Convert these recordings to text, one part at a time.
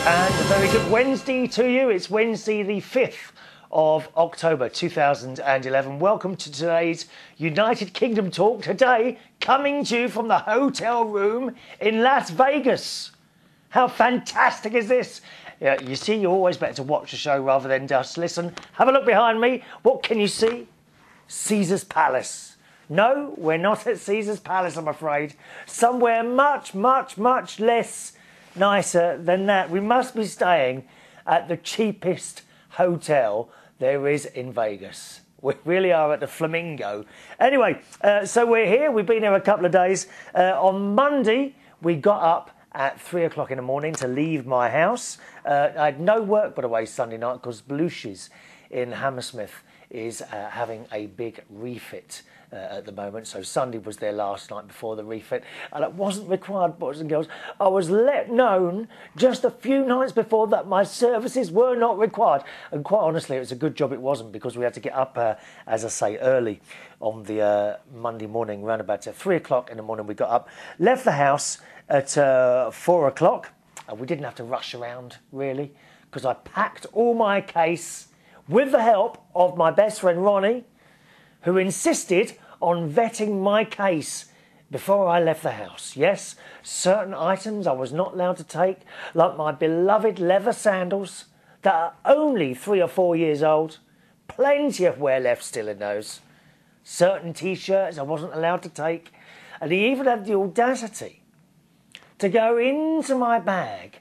And a very good Wednesday to you. It's Wednesday the 5th of October 2011. Welcome to today's United Kingdom talk. Today, coming to you from the hotel room in Las Vegas. How fantastic is this? Yeah, you see, you're always better to watch the show rather than just listen. Have a look behind me. What can you see? Caesar's Palace. No, we're not at Caesar's Palace, I'm afraid. Somewhere much, much, much less nicer than that. We must be staying at the cheapest hotel there is in Vegas. We really are at the Flamingo. Anyway, so we're here. We've been here a couple of days. On Monday, we got up at 3 o'clock in the morning to leave my house. I had no work, by the way, Sunday night because Belushi's in Hammersmith is having a big refit at the moment. So Sunday was their last night before the refit, and it wasn't required, boys and girls. I was let known just a few nights before that my services were not required, and quite honestly, it was a good job it wasn't, because we had to get up, as I say, early on the Monday morning, around about 3 o'clock in the morning. We got up, left the house at 4 o'clock, and we didn't have to rush around really, because I packed all my case with the help of my best friend Ronnie, who insisted on vetting my case before I left the house. Yes, certain items I was not allowed to take, like my beloved leather sandals that are only 3 or 4 years old. Plenty of wear left still in those. Certain T-shirts I wasn't allowed to take. And he even had the audacity to go into my bag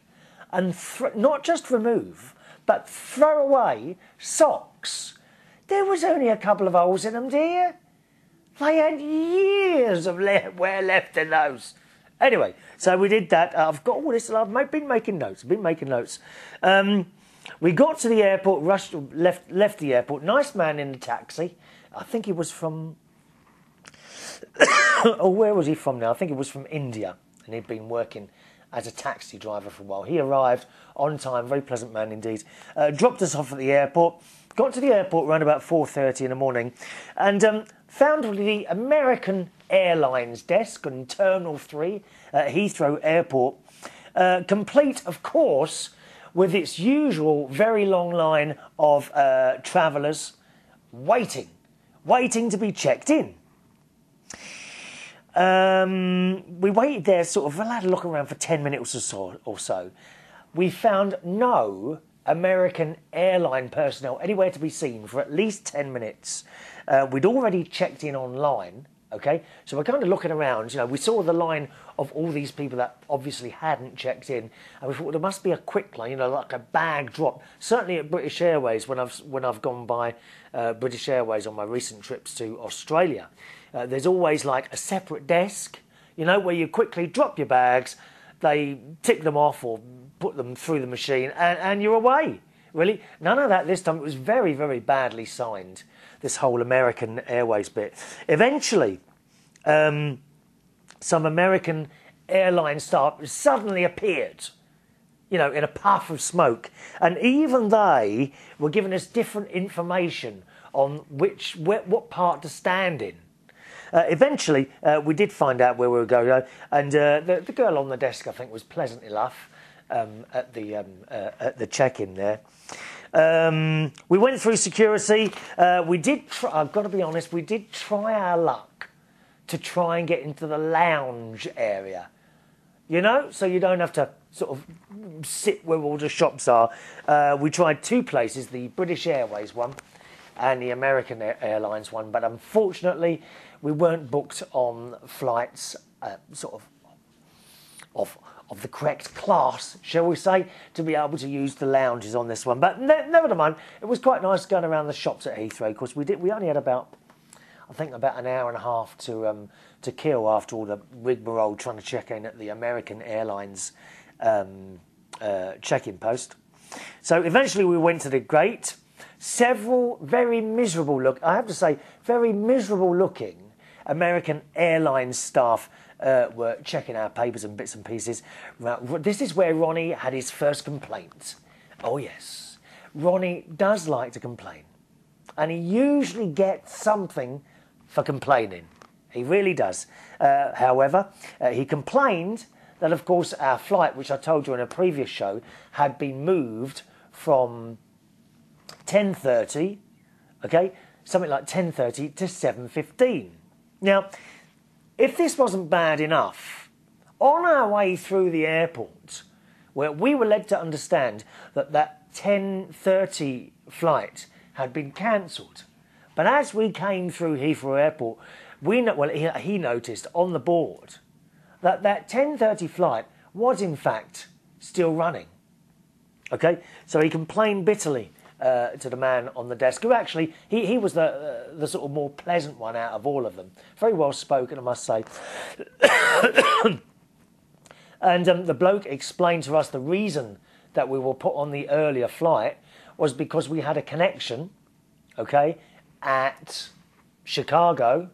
and not just remove, but throw away socks. There was only a couple of holes in them, dear. They had years of wear left in those. Anyway, so we did that. I've got all this, and I've been making notes. We got to the airport, left the airport. Nice man in the taxi. I think he was from... oh, where was he from now? I think he was from India, and he'd been working as a taxi driver for a while. He arrived on time, very pleasant man indeed. Dropped us off at the airport. Got to the airport around about 4:30 in the morning, and found the American Airlines desk on Terminal 3 at Heathrow Airport, complete, of course, with its usual very long line of travellers waiting to be checked in. We waited there sort of, I had a look around for 10 minutes or so. We found no American airline personnel anywhere to be seen for at least 10 minutes. We'd already checked in online, okay? So we're kind of looking around, you know, we saw the line of all these people that obviously hadn't checked in, and we thought, well, there must be a quick line, you know, like a bag drop. Certainly at British Airways, when I've gone by British Airways on my recent trips to Australia, there's always like a separate desk, you know, where you quickly drop your bags, they tick them off or put them through the machine, and you're away. Really, none of that this time. It was very, very badly signed, this whole American Airways bit. Eventually, some American airline staff suddenly appeared, you know, in a puff of smoke, and even they were giving us different information on what part to stand in. Eventually, we did find out where we were going, and the girl on the desk, I think, was pleasant enough at the check-in there. We went through security. We did. I've got to be honest. We did try our luck to try and get into the lounge area. You know, so you don't have to sort of sit where all the shops are. We tried two places: the British Airways one and the American Airlines one, but unfortunately, we weren't booked on flights sort of the correct class, shall we say, to be able to use the lounges on this one. But never mind, it was quite nice going around the shops at Heathrow, because we only had about, I think, about an hour and a half to kill after all the rigmarole trying to check in at the American Airlines check-in post. So eventually we went to the gate. Several very miserable I have to say, very miserable looking American Airlines staff were checking our papers and bits and pieces. This is where Ronnie had his first complaint. Oh yes, Ronnie does like to complain, and he usually gets something for complaining. He really does. However, he complained that, of course, our flight, which I told you in a previous show, had been moved from 10:30, okay, something like 10:30 to 7:15. Now, if this wasn't bad enough, on our way through the airport, where we were led to understand that that 10:30 flight had been cancelled, but as we came through Heathrow Airport, he noticed on the board that that 10:30 flight was in fact still running. Okay, so he complained bitterly to the man on the desk, who actually, he was the sort of more pleasant one out of all of them. Very well spoken, I must say. And the bloke explained to us the reason that we were put on the earlier flight was because we had a connection, okay, at Chicago.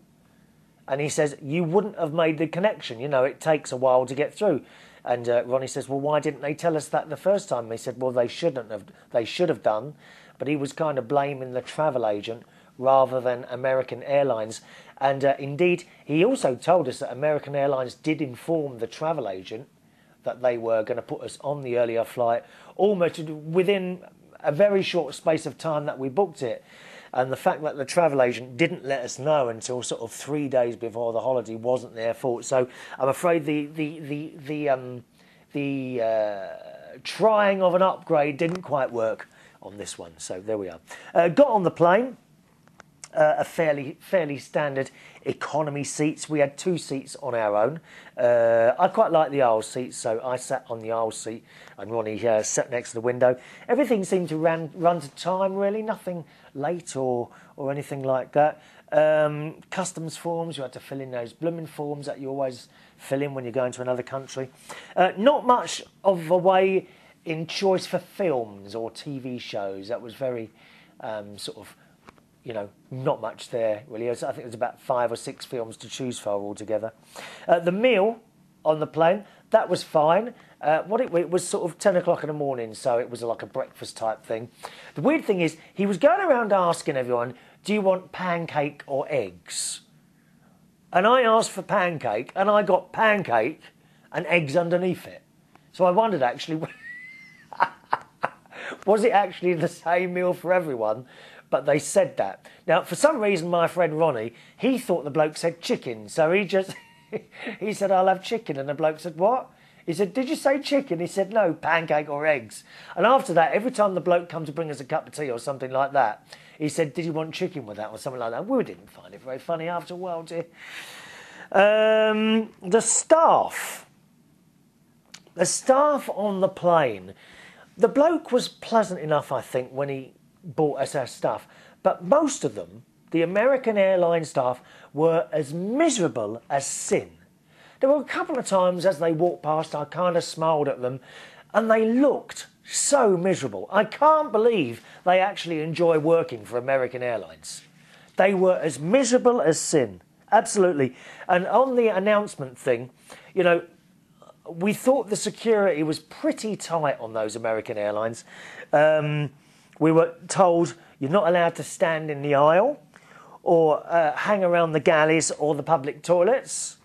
And he says, you wouldn't have made the connection. You know, it takes a while to get through. And Ronnie says, well, why didn't they tell us that the first time? They said, well, they shouldn't have. They should have done. But he was kind of blaming the travel agent rather than American Airlines. And indeed, he also told us that American Airlines did inform the travel agent that they were going to put us on the earlier flight almost within a very short space of time that we booked it. And the fact that the travel agent didn't let us know until sort of 3 days before the holiday wasn't their fault. So I'm afraid the trying of an upgrade didn't quite work on this one. So there we are. Got on the plane. A fairly standard economy seats. We had 2 seats on our own. I quite like the aisle seats, so I sat on the aisle seat and Ronnie sat next to the window. Everything seemed to run to time, really. Nothing late or anything like that. Customs forms, you had to fill in those blooming forms that you always fill in when you're going to another country. Not much of a way in choice for films or TV shows. That was very sort of, you know, not much there, really. I think there's about 5 or 6 films to choose for altogether. The meal on the plane, that was fine. It was sort of 10 o'clock in the morning, so it was like a breakfast type thing. The weird thing is, he was going around asking everyone, do you want pancake or eggs? And I asked for pancake, and I got pancake and eggs underneath it. So I wondered, actually, was it actually the same meal for everyone? But they said that. Now, for some reason, my friend Ronnie, he thought the bloke said chicken. So he just, he said, I'll have chicken. And the bloke said, what? He said, did you say chicken? He said, no, pancake or eggs. And after that, every time the bloke come to bring us a cup of tea or something like that, he said, did you want chicken with that or something like that? We didn't find it very funny after a while, dear. The staff on the plane, the bloke was pleasant enough, I think, when he bought us our stuff, but most of them, the American Airlines staff, were as miserable as sin. There were a couple of times as they walked past, I kind of smiled at them, and they looked so miserable. I can't believe they actually enjoy working for American Airlines. They were as miserable as sin, absolutely. And on the announcement thing, you know, we thought the security was pretty tight on those American Airlines. We were told you're not allowed to stand in the aisle or hang around the galleys or the public toilets.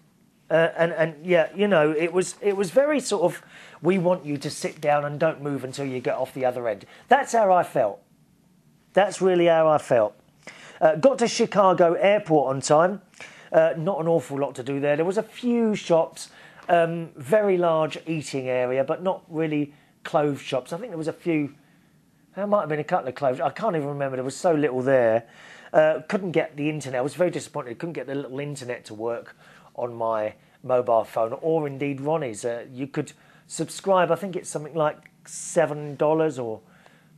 And yeah, you know, it was very sort of, we want you to sit down and don't move until you get off the other end. That's how I felt. That's really how I felt. Got to Chicago Airport on time. Not an awful lot to do there. There was a few shops, very large eating area, but not really clothes shops. I think there was a few. There might have been a couple of clothes. I can't even remember. There was so little there. Couldn't get the internet. I was very disappointed. Couldn't get the little internet to work on my mobile phone, or indeed Ronnie's. You could subscribe. I think it's something like $7 or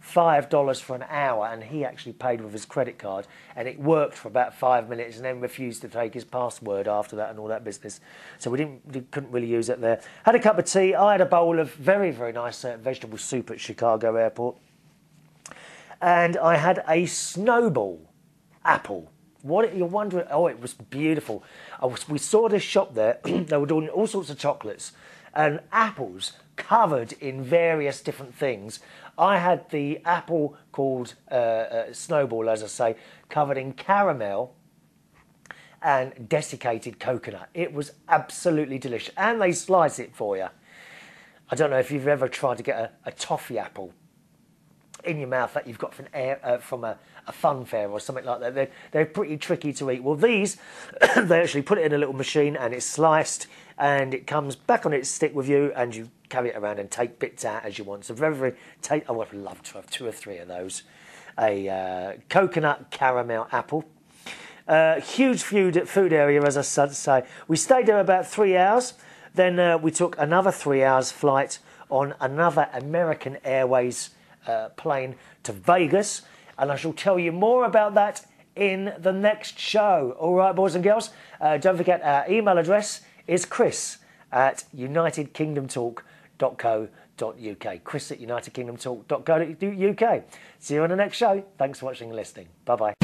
$5 for an hour, and he actually paid with his credit card, and it worked for about 5 minutes, and then refused to take his password after that and all that business. So we couldn't really use it there. Had a cup of tea. I had a bowl of very, very nice vegetable soup at Chicago Airport. And I had a Snowball apple. What you're wondering? Oh, it was beautiful. We saw this shop there. They were doing all sorts of chocolates and apples covered in various different things. I had the apple called Snowball, as I say, covered in caramel and desiccated coconut. It was absolutely delicious. And they slice it for you. I don't know if you've ever tried to get a toffee apple in your mouth that you've got from a fun fair or something like that. They're pretty tricky to eat. Well, these, they actually put it in a little machine and it's sliced and it comes back on its stick with you and you carry it around and take bits out as you want. So very, very I would love to have 2 or 3 of those. A coconut caramel apple. Huge food area, as I say. We stayed there about 3 hours. Then we took another 3 hours flight on another American Airways plane to Vegas. And I shall tell you more about that in the next show. All right, boys and girls. Don't forget our email address is chris@unitedkingdomtalk.co.uk. chris@unitedkingdomtalk.co.uk. See you on the next show. Thanks for watching and listening. Bye-bye.